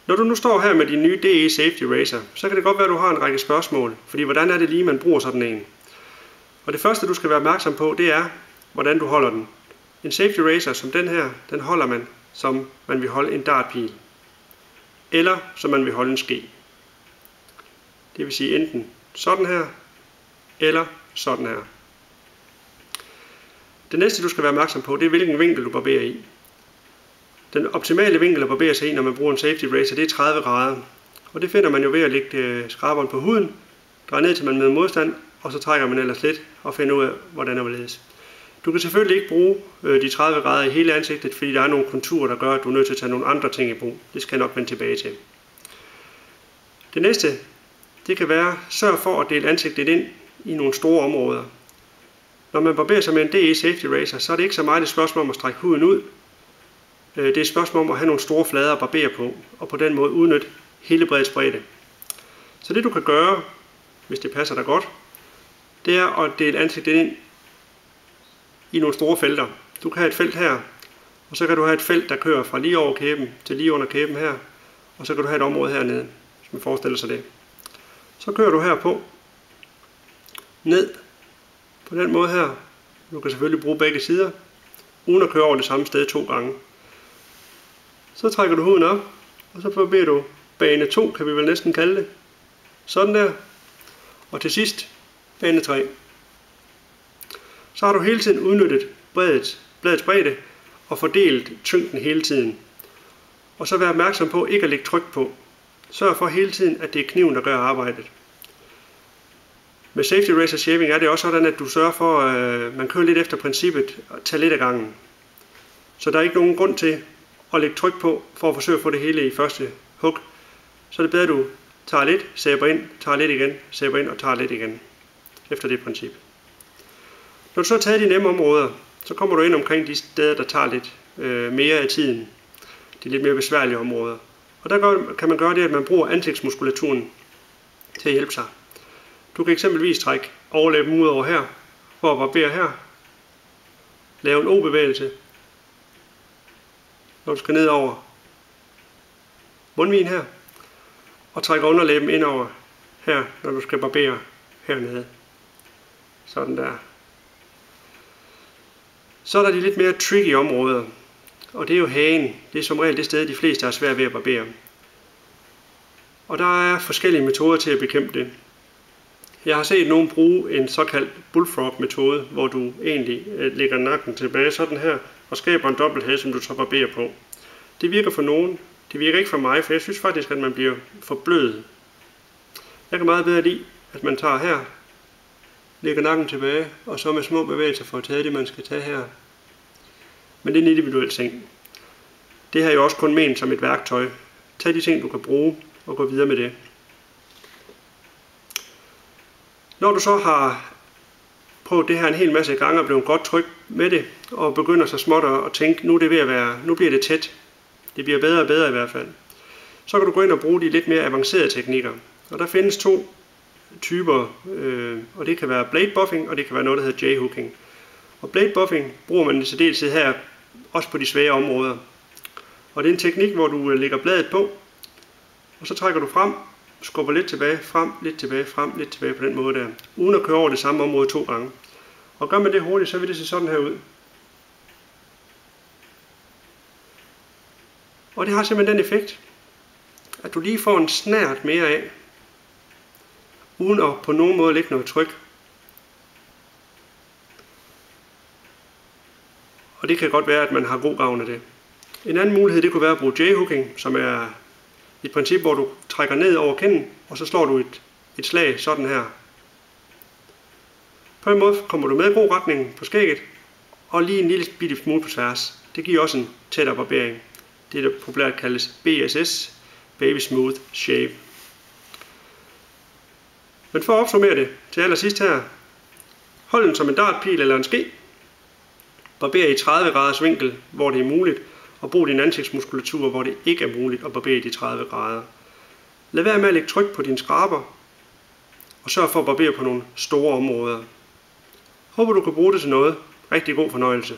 Når du nu står her med din nye DE Safety Razor, så kan det godt være, at du har en række spørgsmål, fordi hvordan er det lige, man bruger sådan en? Og det første, du skal være opmærksom på, det er, hvordan du holder den. En Safety Razor som den her, den holder man, som man vil holde en dartpil, eller som man vil holde en ske. Det vil sige enten sådan her, eller sådan her. Det næste, du skal være opmærksom på, det er, hvilken vinkel du barberer i. Den optimale vinkel at barbere sig i, når man bruger en Safety Razor, det er 30 grader. Og det finder man jo ved at lægge skraberen på huden, dreje ned til man møder modstand, og så trækker man ellers lidt og finder ud af, hvordan det vil. Du kan selvfølgelig ikke bruge de 30 grader i hele ansigtet, fordi der er nogle konturer, der gør, at du er nødt til at tage nogle andre ting i brug. Det skal jeg nok vende tilbage til. Det næste, det kan være, sørg for at dele ansigtet ind i nogle store områder. Når man barberer sig med en DE Safety Razor, så er det ikke så meget et spørgsmål om at strække huden ud. Det er et spørgsmål om at have nogle store flader at barbere på, og på den måde udnytte hele bredets bredde. Så det du kan gøre, hvis det passer dig godt, det er at dele ansigtet ind i nogle store felter. Du kan have et felt her, og så kan du have et felt, der kører fra lige over kæben til lige under kæben her, og så kan du have et område hernede, hvis man forestiller sig det. Så kører du her på, ned på den måde her. Du kan selvfølgelig bruge begge sider, uden at køre over det samme sted 2 gange. Så trækker du huden op, og så barberer du bane 2, kan vi vel næsten kalde det. Sådan der. Og til sidst, bane 3. Så har du hele tiden udnyttet bladets bredde og fordelt tyngden hele tiden. Og så vær opmærksom på ikke at lægge tryk på. Sørg for hele tiden, at det er kniven, der gør arbejdet. Med Safety Razor Shaving er det også sådan, at du sørger for, at man kører lidt efter princippet at tage lidt af gangen. Så der er ikke nogen grund til at lægge tryk på, for at forsøge at få det hele i første hug. Så er det bedre, at du tager lidt, sæber ind, tager lidt igen, sæber ind og tager lidt igen. Efter det princip. Når du så har taget de nemme områder, så kommer du ind omkring de steder, der tager lidt mere af tiden. De lidt mere besværlige områder. Og der kan man gøre det, at man bruger ansigtsmuskulaturen til at hjælpe sig. Du kan eksempelvis trække overlæben ud over her, for at barbere her. Lave en O-bevægelse, når du skal ned over mundvigen her. Og trække underlæben ind over her, når du skal barbere hernede. Sådan der. Så er der de lidt mere tricky områder. Og det er jo hagen. Det er som regel det sted, de fleste har svært ved at barbere. Og der er forskellige metoder til at bekæmpe det. Jeg har set nogen bruge en såkaldt bullfrog metode, hvor du egentlig lægger nakken tilbage sådan her, og skaber en dobbelthage, som du så barberer på. Det virker for nogen. Det virker ikke for mig, for jeg synes faktisk, at man bliver for blød. Jeg kan meget bedre lide, at man tager her, lægger nakken tilbage, og så med små bevægelser får taget det, man skal tage her. Men det er en individuel ting. Det her er jo også kun ment som et værktøj. Tag de ting, du kan bruge, og gå videre med det. Når du så har prøvet det her en hel masse gange og blevet godt tryg med det, og begynder så småt at tænke, nu bliver det tæt. Det bliver bedre og bedre i hvert fald. Så kan du gå ind og bruge de lidt mere avancerede teknikker. Og der findes 2 typer, og det kan være blade buffing, og det kan være noget, der hedder J-hooking. Og blade buffing bruger man i særdeleshed her, også på de svære områder. Og det er en teknik, hvor du lægger bladet på, og så trækker du frem, skubber lidt tilbage, frem, lidt tilbage, frem, lidt tilbage på den måde der, uden at køre over det samme område 2 gange. Og gør man det hurtigt, så vil det se sådan her ud. Og det har simpelthen den effekt, at du lige får en snært mere af, uden at på nogen måde lægge noget tryk. Og det kan godt være, at man har god gavn af det. En anden mulighed, det kunne være at bruge J-hooking, som er et princip, hvor du trækker ned over kinden, og så slår du et slag sådan her. På en måde kommer du med i god retning på skægget, og lige en lille bitte smule på tværs. Det giver også en tættere barbering. Det, der populært kaldes BSS, Baby Smooth Shave. Men for at opsummere det til allersidst her, hold den som en dartpil eller en ske. Barber i 30 graders vinkel, hvor det er muligt, og brug din ansigtsmuskulatur, hvor det ikke er muligt at barbere i de 30 grader. Lad være med at lægge tryk på dine skraber, og sørg for at barbere på nogle store områder. Håber du kan bruge det til noget. Rigtig god fornøjelse.